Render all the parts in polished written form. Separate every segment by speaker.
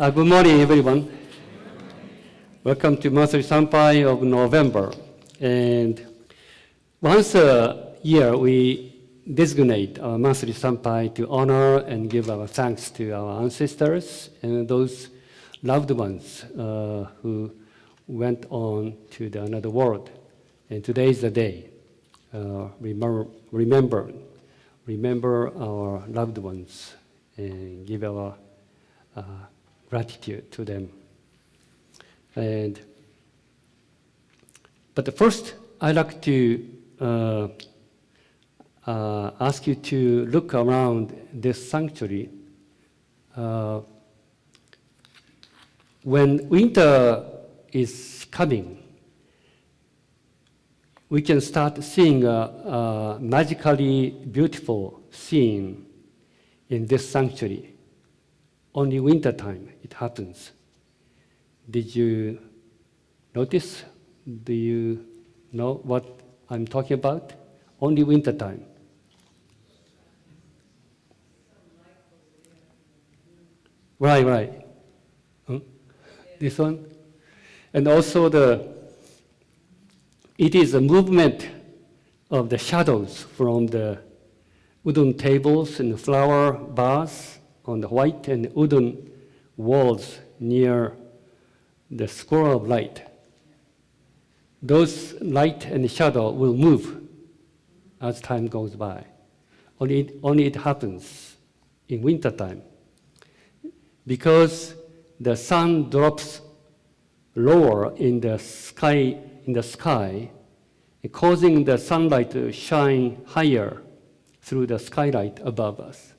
Speaker 1: Good morning, everyone. Welcome to monthly Sampai of November. And once a year, we designate our monthly Sampai to honor and give our thanks to our ancestors and those loved ones who went on to another world. And today is the day. Remember our loved ones and give our gratitude to them. But first, I'd like to ask you to look around this sanctuary. When winter is coming, we can start seeing a magically beautiful scene in this sanctuary. Only winter time it happens. Did you notice? Do you know what I'm talking about? Only winter time. Right. This one? And also it is a movement of the shadows from the wooden tables and flower bars on the white and wooden walls near the square of light. Those light and shadow will move as time goes by. Only it happens in winter time because the sun drops lower in the sky, causing the sunlight to shine higher through the skylight above us.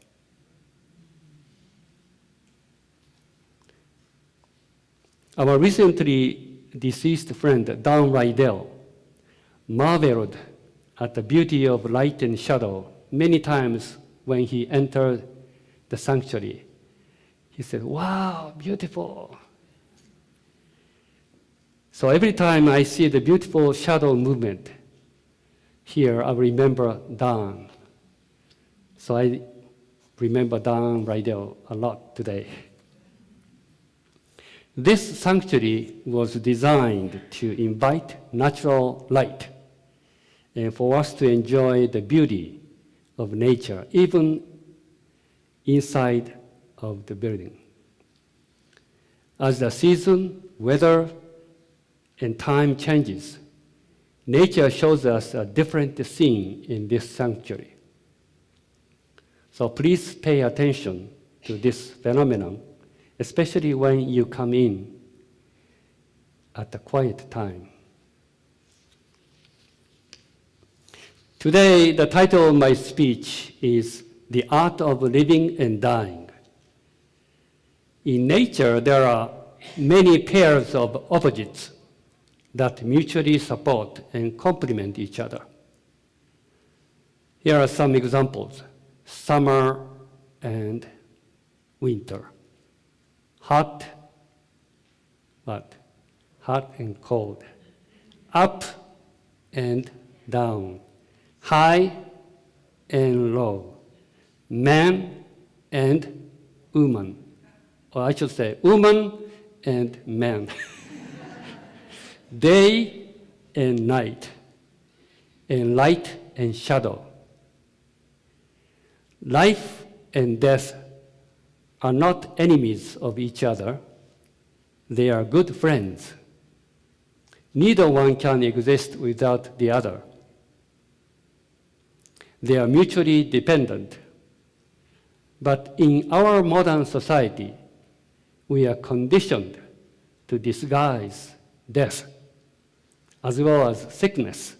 Speaker 1: Our recently deceased friend, Dan Rydell, marveled at the beauty of light and shadow many times when he entered the sanctuary. He said, "Wow, beautiful." So every time I see the beautiful shadow movement here, I remember Dan. So I remember Dan Rydell a lot today. This sanctuary was designed to invite natural light and for us to enjoy the beauty of nature, even inside of the building. As the season, weather, and time changes, nature shows us a different scene in this sanctuary. So please pay attention to this phenomenon, especially when you come in at a quiet time. Today, the title of my speech is The Art of Living and Dying. In nature, there are many pairs of opposites that mutually support and complement each other. Here are some examples: summer and winter. Hot and cold. Up and down. High and low. Man and woman. Or I should say, woman and man. Day and night. And light and shadow. Life and death are not enemies of each other. They are good friends. Neither one can exist without the other. They are mutually dependent. But in our modern society, we are conditioned to disguise death as well as sickness.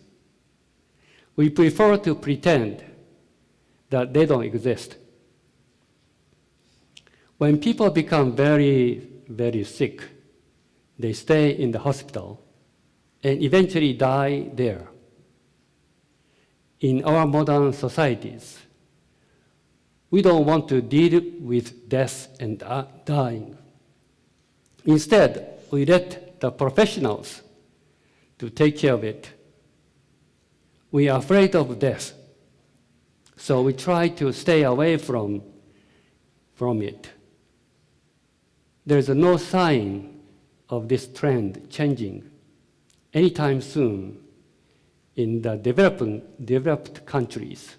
Speaker 1: We prefer to pretend that they don't exist. When people become very, very sick, they stay in the hospital and eventually die there. In our modern societies, we don't want to deal with death and dying. Instead, we let the professionals to take care of it. We are afraid of death, so we try to stay away from it. there is no sign of this trend changing anytime soon in the developed countries.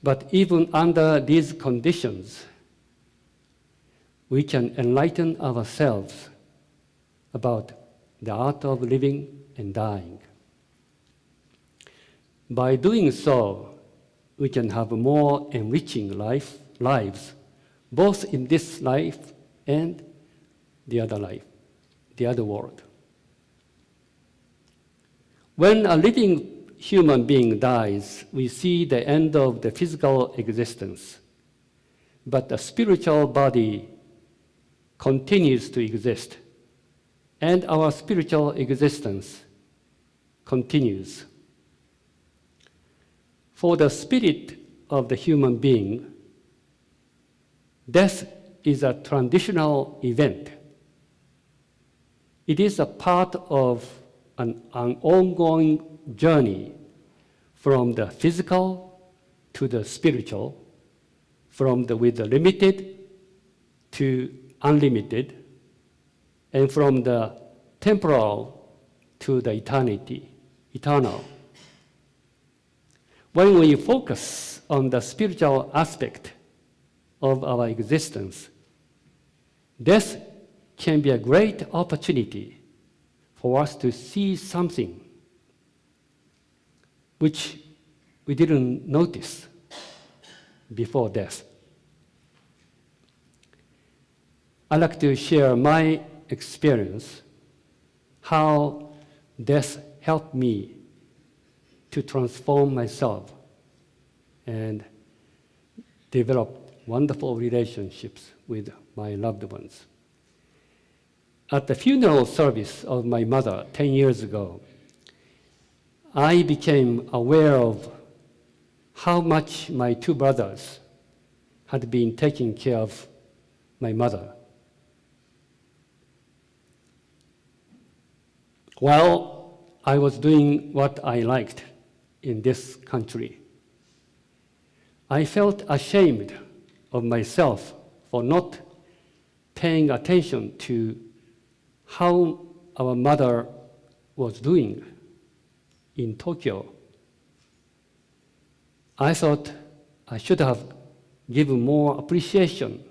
Speaker 1: But even under these conditions, we can enlighten ourselves about the art of living and dying. By doing so, we can have more enriching lives, both in this life and the other life, the other world. When a living human being dies, we see the end of the physical existence, but the spiritual body continues to exist, and our spiritual existence continues. For the spirit of the human being, death is a transitional event. It is a part of an ongoing journey from the physical to the spiritual, with the limited to unlimited, and from the temporal to the eternal. When we focus on the spiritual aspect of our existence, death can be a great opportunity for us to see something which we didn't notice before death. I'd like to share my experience, how death helped me to transform myself and develop wonderful relationships with my loved ones. At the funeral service of my mother 10 years ago, I became aware of how much my two brothers had been taking care of my mother. While I was doing what I liked in this country, I felt ashamed of myself for not paying attention to how our mother was doing in Tokyo. I thought I should have given more appreciation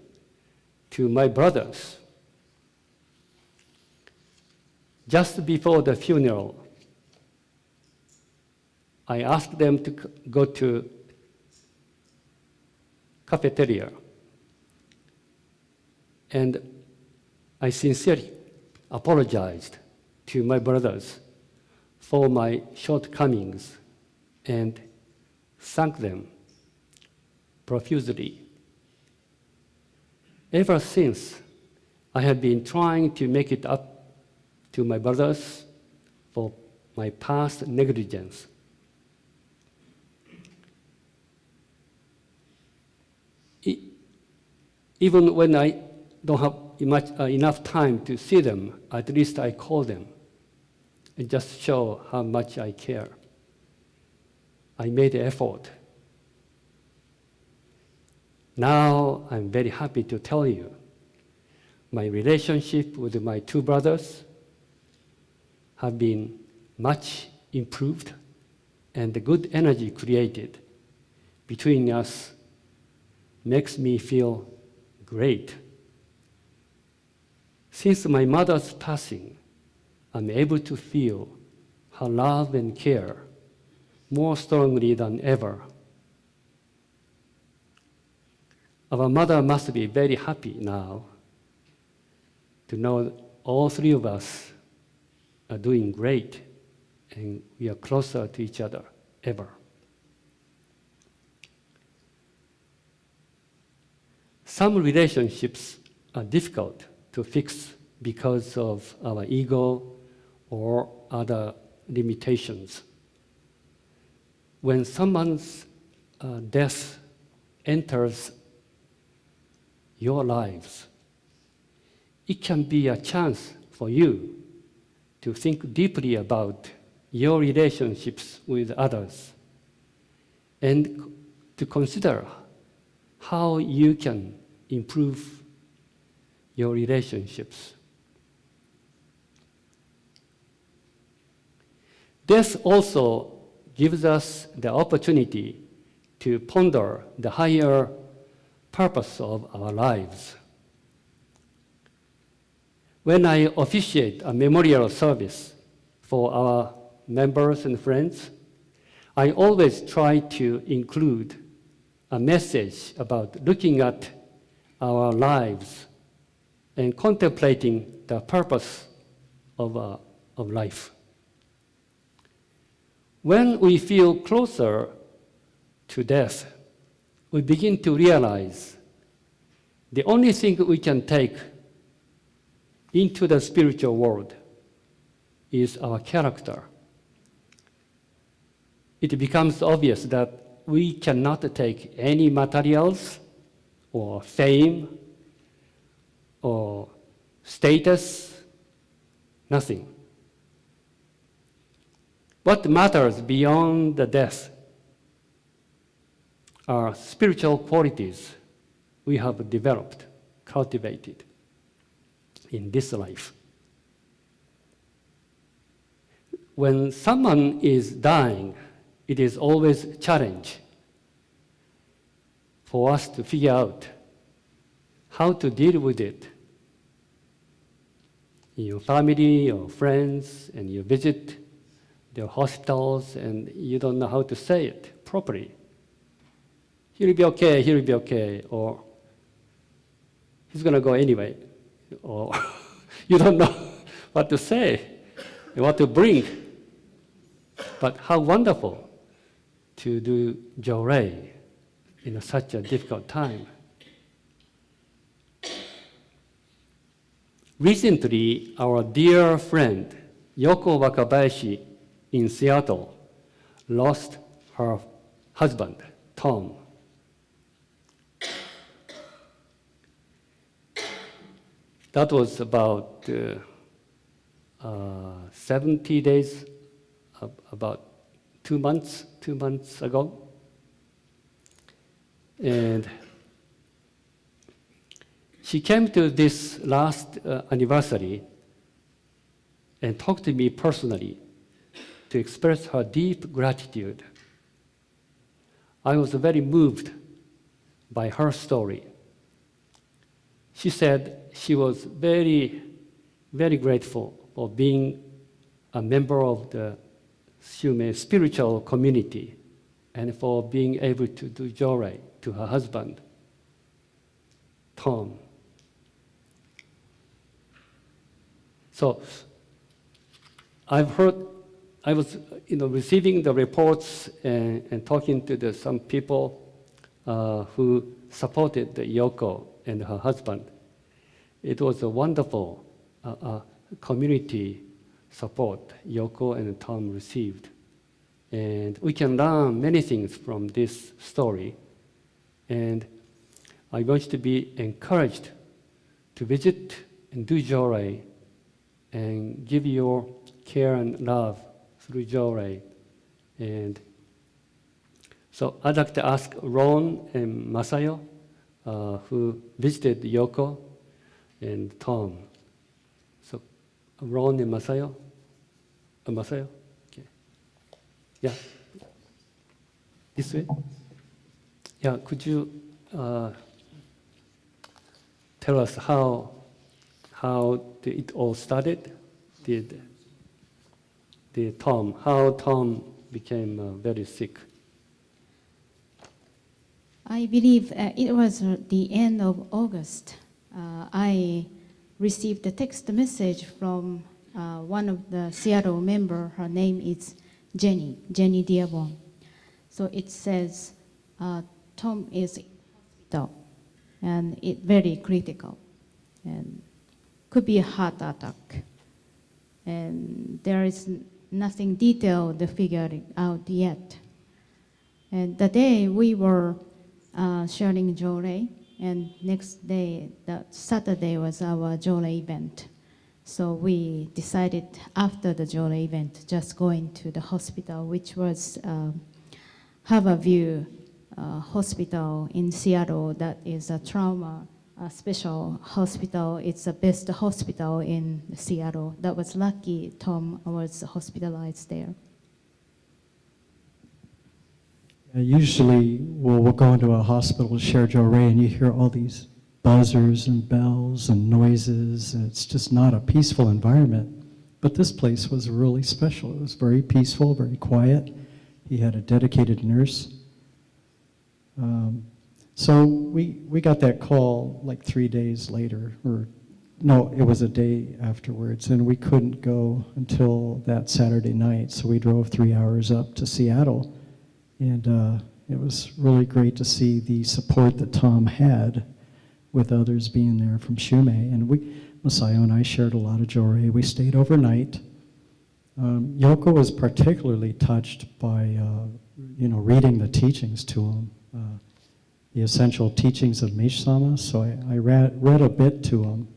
Speaker 1: to my brothers. Just before the funeral, I asked them to go to cafeteria, and I sincerely apologized to my brothers for my shortcomings and thanked them profusely. Ever since, I have been trying to make it up to my brothers for my past negligence. Even when I don't have enough time to see them, at least I call them and just show how much I care. I made the effort. Now I'm very happy to tell you my relationship with my two brothers have been much improved, and the good energy created between us makes me feel great. Since my mother's passing, I'm able to feel her love and care more strongly than ever. Our mother must be very happy now to know all three of us are doing great and we are closer to each other ever. Some relationships are difficult to fix because of our ego or other limitations. When someone's death enters your lives, it can be a chance for you to think deeply about your relationships with others and to consider how you can improve your relationships. This also gives us the opportunity to ponder the higher purpose of our lives. When I officiate a memorial service for our members and friends, I always try to include a message about looking at our lives and contemplating the purpose of life. When we feel closer to death, we begin to realize the only thing we can take into the spiritual world is our character. It becomes obvious that we cannot take any materials or fame or status, nothing. What matters beyond the death are spiritual qualities we have developed, cultivated in this life. When someone is dying, it is always a challenge for us to figure out how to deal with it. Your family or friends, and you visit their hospitals, and you don't know how to say it properly. He'll be okay, or he's going to go anyway, or you don't know what to say, and what to bring. But how wonderful to do Jorei in such a difficult time. Recently, our dear friend Yoko Wakabayashi in Seattle lost her husband, Tom. That was about 70 days, about 2 months ago. And she came to this last anniversary and talked to me personally to express her deep gratitude. I was very moved by her story. She said she was very, very grateful for being a member of the Shumei spiritual community and for being able to do Jorei to her husband, Tom. So I was receiving the reports and talking to some people who supported Yoko and her husband. It was a wonderful community support Yoko and Tom received. And we can learn many things from this story. And I want you to be encouraged to visit and do Jorei and give your care and love through Jorei. And so I'd like to ask Ron and Masayo, who visited Yoko and Tom. So Ron and Masayo? Masayo? Okay. Yeah. This way? Yeah, could you tell us how it all started? How Tom became very sick?
Speaker 2: I believe it was the end of August. I received a text message from one of the Seattle member. Her name is Jenny Diabon. So it says Tom is in hospital and it's very critical and could be a heart attack. And there is nothing detailed to figure it out yet. And the day we were sharing Jorei, and next day, that Saturday was our Jorei event. So we decided after the Jorei event, just going to the hospital, which was Harborview Hospital in Seattle. That is a trauma special hospital. It's the best hospital in Seattle. That was lucky Tom was hospitalized there.
Speaker 3: Usually, we'll go into a hospital to share Jorei, and you hear all these buzzers and bells and noises, and it's just not a peaceful environment. But this place was really special. It was very peaceful, very quiet. He had a dedicated nurse. So we got that call like 3 days later, or no, it was a day afterwards, and we couldn't go until that Saturday night. So we drove 3 hours up to Seattle, and it was really great to see the support that Tom had with others being there from Shumei. And Masayo and I shared a lot of Jorei. We stayed overnight. Yoko was particularly touched by, reading the teachings to him, the essential teachings of Meishu-sama. So I read a bit to him,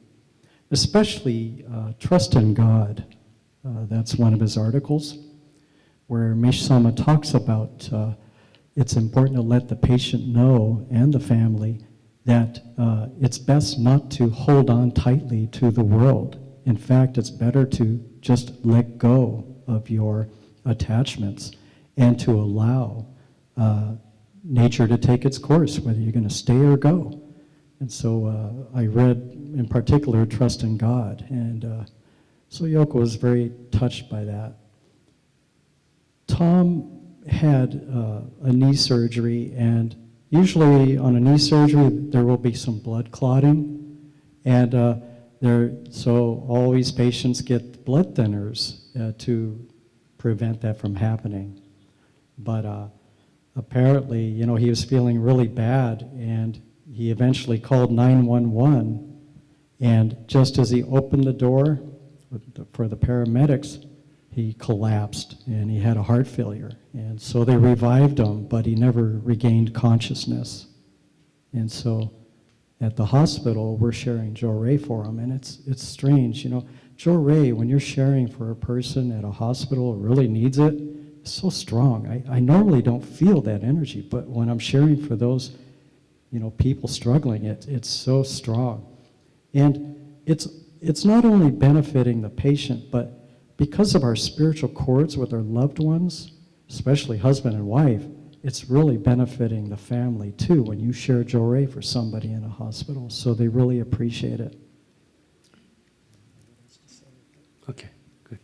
Speaker 3: especially Trust in God. That's one of his articles, where Meishu-sama talks about it's important to let the patient know and the family that it's best not to hold on tightly to the world. In fact, it's better to just let go of your attachments and to allow nature to take its course, whether you're going to stay or go. And so I read, in particular, Trust in God. And so Yoko was very touched by that. Tom had a knee surgery, and usually on a knee surgery, there will be some blood clotting, and so all these patients get blood thinners to prevent that from happening. But apparently, he was feeling really bad, and he eventually called 911, and just as he opened the door for the paramedics, he collapsed, and he had a heart failure. And so they revived him, but he never regained consciousness. And so at the hospital, we're sharing Jorei for him, and it's strange. Jorei, when you're sharing for a person at a hospital who really needs it, it's so strong. I normally don't feel that energy, but when I'm sharing for those, people struggling, it's so strong. And it's not only benefiting the patient, but because of our spiritual cords with our loved ones, especially husband and wife, it's really benefiting the family too when you share Jorei for somebody in a hospital. So they really appreciate it.
Speaker 1: Okay, good.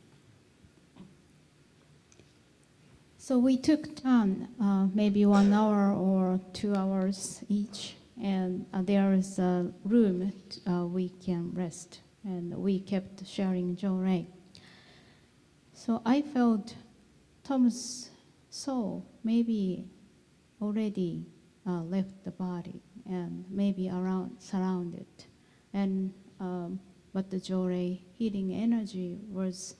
Speaker 2: So we took turn, maybe 1 hour or 2 hours each, and there is a room we can rest, and we kept sharing Jorei. So I felt Tom's soul maybe already left the body and maybe surrounded. And but the Jorei healing energy was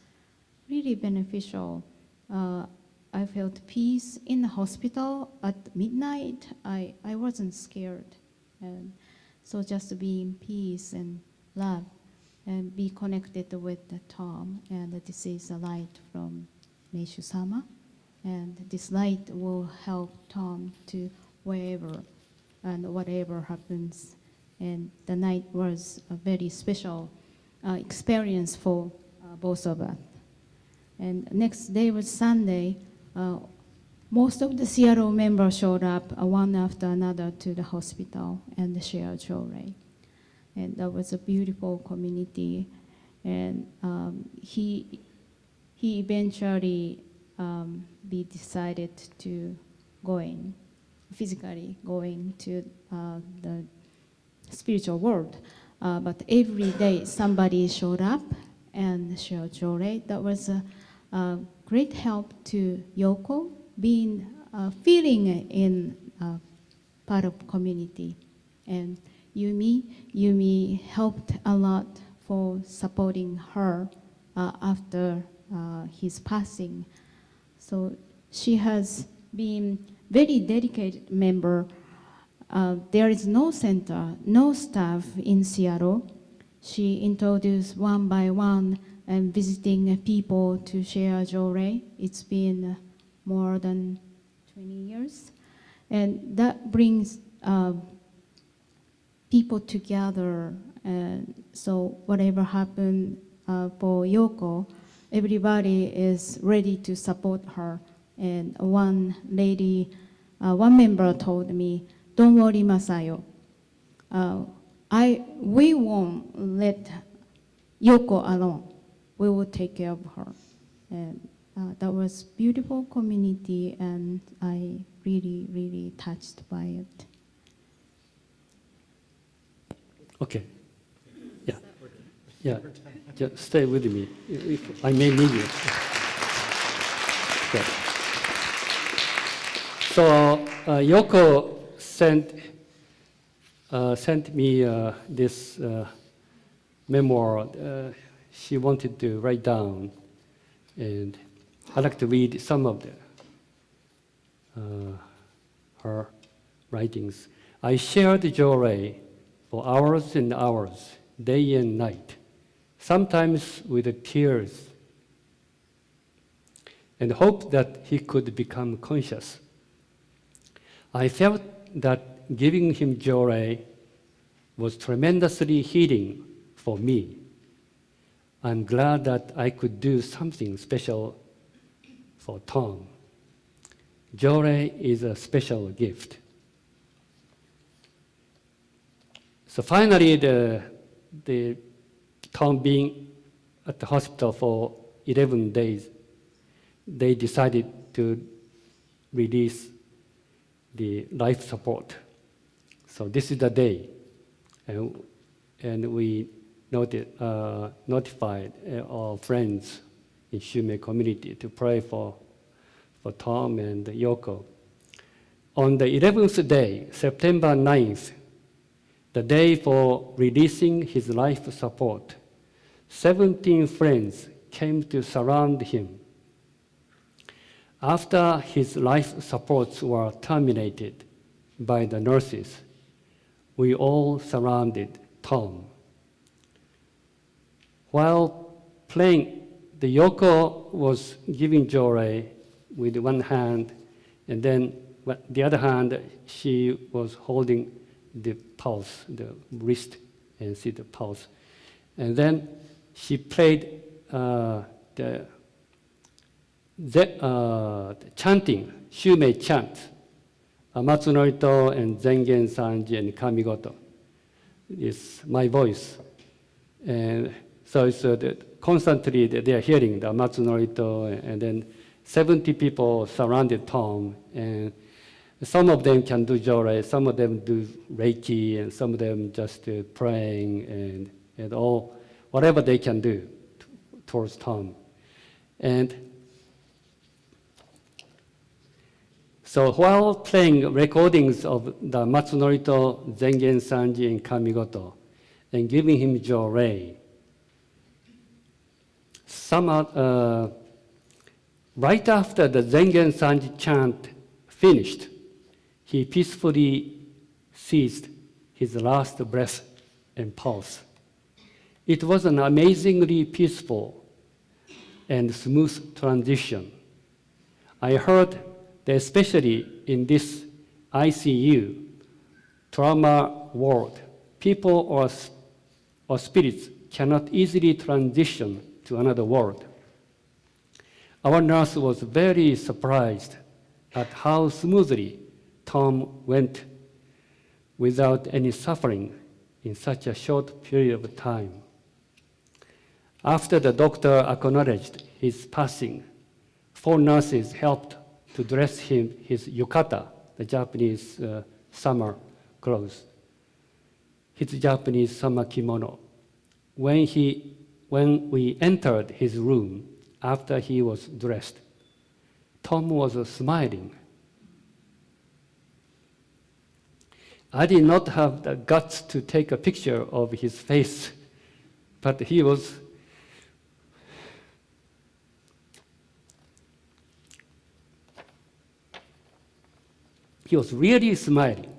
Speaker 2: really beneficial. I felt peace in the hospital at midnight. I wasn't scared. And so just to be in peace and love and be connected with the Tom. And this is a light from Meishu-sama. And this light will help Tom to wherever and whatever happens. And the night was a very special experience for both of us. And next day was Sunday. Most of the Seattle members showed up one after another to the hospital and shared Jorei. And that was a beautiful community. And he eventually decided to physically going to the spiritual world. But every day somebody showed up and shared Jorei. That was a great help to Yoko, feeling in part of community. And Yumi helped a lot for supporting her after his passing. So she has been very dedicated member. There is no center, no staff in Seattle. She introduced one by one and visiting people to share Jorei. It's been more than 20 years. And that brings people together. And so whatever happened for Yoko, everybody is ready to support her. And one lady, one member told me, "Don't worry, Masayo. We won't let Yoko alone. We will take care of her." And that was beautiful community, and I really, really touched by it.
Speaker 1: Okay. Yeah. Yeah. Just stay with me. If I may need you. Okay. So Yoko sent me this memoir. She wanted to write down, and I'd like to read some of her writings. "I shared Jorei for hours and hours, day and night, sometimes with tears, and hoped that he could become conscious. I felt that giving him Jorei was tremendously healing for me. I'm glad that I could do something special for Tom. Jorei is a special gift." So finally, the Tom being at the hospital for 11 days, they decided to release the life support. So this is the day, and we notified our friends in Shumei community to pray for Tom and Yoko. On the 11th day, September 9th, the day for releasing his life support, 17 friends came to surround him. After his life supports were terminated by the nurses, we all surrounded Tom. While playing, the Yoko was giving Jorei with one hand, and then with the other hand, she was holding the pulse, the wrist, and see the pulse. And then she played the chanting, Shumei chant, Matsunorito and Zengen Sanji and Kamigoto. It's my voice. And so it's constantly they are hearing the Matsunorito, and then 70 people surrounded Tom, and some of them can do Jorei, some of them do Reiki, and some of them just praying and all, whatever they can do towards Tom. And so while playing recordings of the Matsunorito, Zengen Sanji, and Kamigoto, and giving him Jorei, right after the Zengen Sanji chant finished, he peacefully ceased his last breath and pulse. It was an amazingly peaceful and smooth transition. I heard that especially in this ICU, trauma ward, people or spirits cannot easily transition to another world. Our nurse was very surprised at how smoothly Tom went without any suffering in such a short period of time. After the doctor acknowledged his passing, 4 nurses helped to dress him his yukata, the Japanese summer clothes, his Japanese summer kimono. When we entered his room after he was dressed, Tom was smiling. I did not have the guts to take a picture of his face, but he was really smiling.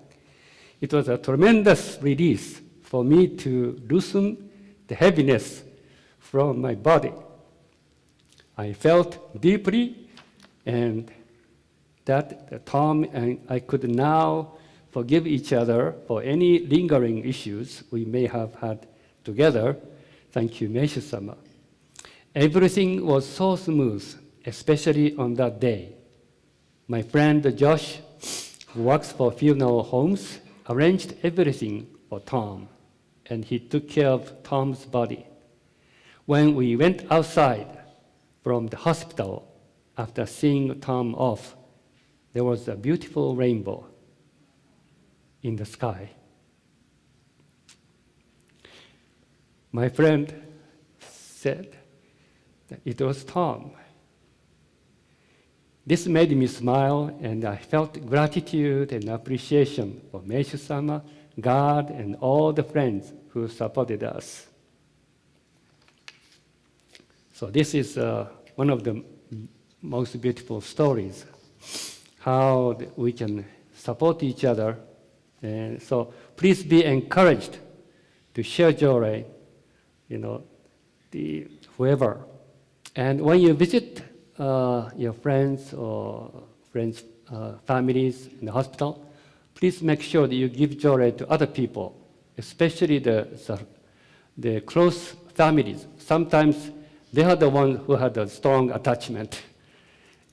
Speaker 1: It was a tremendous release for me to loosen the heaviness from my body. I felt deeply, and that Tom and I could now forgive each other for any lingering issues we may have had together. Thank you, Meishu-sama. Everything was so smooth, especially on that day. My friend Josh, who works for funeral homes, arranged everything for Tom, and he took care of Tom's body. When we went outside from the hospital after seeing Tom off, there was a beautiful rainbow in the sky. My friend said that it was Tom. This made me smile, and I felt gratitude and appreciation for Meishu-sama, God, and all the friends who supported us. So this is one of the most beautiful stories, how we can support each other. And so please be encouraged to share joy, whoever. And when you visit your friends or families in the hospital, please make sure that you give joy to other people, especially the close families. Sometimes they are the ones who had a strong attachment.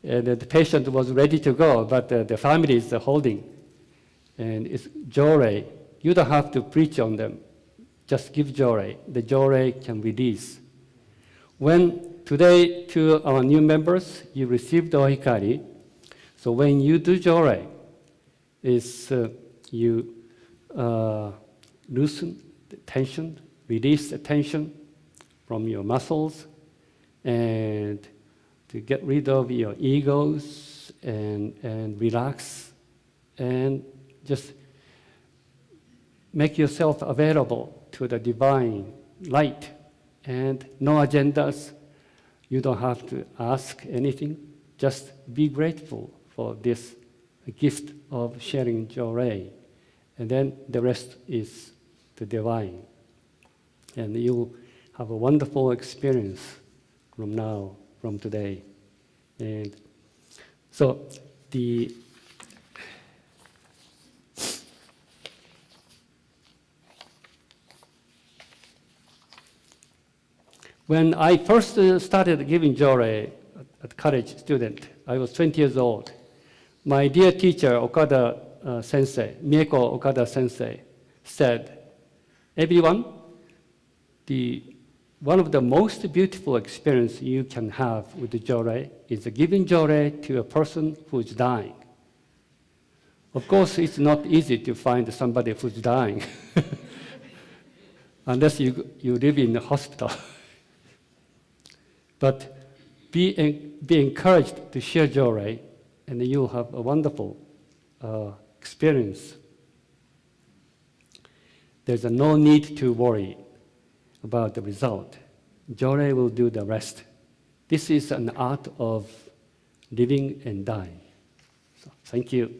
Speaker 1: And the patient was ready to go, but the family is holding. And it's joy. You don't have to preach on them. Just give joy. The joy can release. When today, to our new members, you received Ohikari. So when you do joy, you loosen the tension, release the tension from your muscles, and to get rid of your egos and relax, and just make yourself available to the divine light, and no agendas. You don't have to ask anything. Just be grateful for this gift of sharing joy. And then the rest is the divine. And you'll have a wonderful experience from today. And so when I first started giving joy at college student, I was 20 years old. My dear teacher, Okada sensei, Mieko Okada sensei, said, everyone, one of the most beautiful experiences you can have with the joy is giving joy to a person who is dying. Of course, it's not easy to find somebody who's dying, unless you live in a hospital. But be encouraged to share joy, and you'll have a wonderful experience. There's no need to worry about the result. Joy will do the rest. This is an art of living and dying. So, thank you.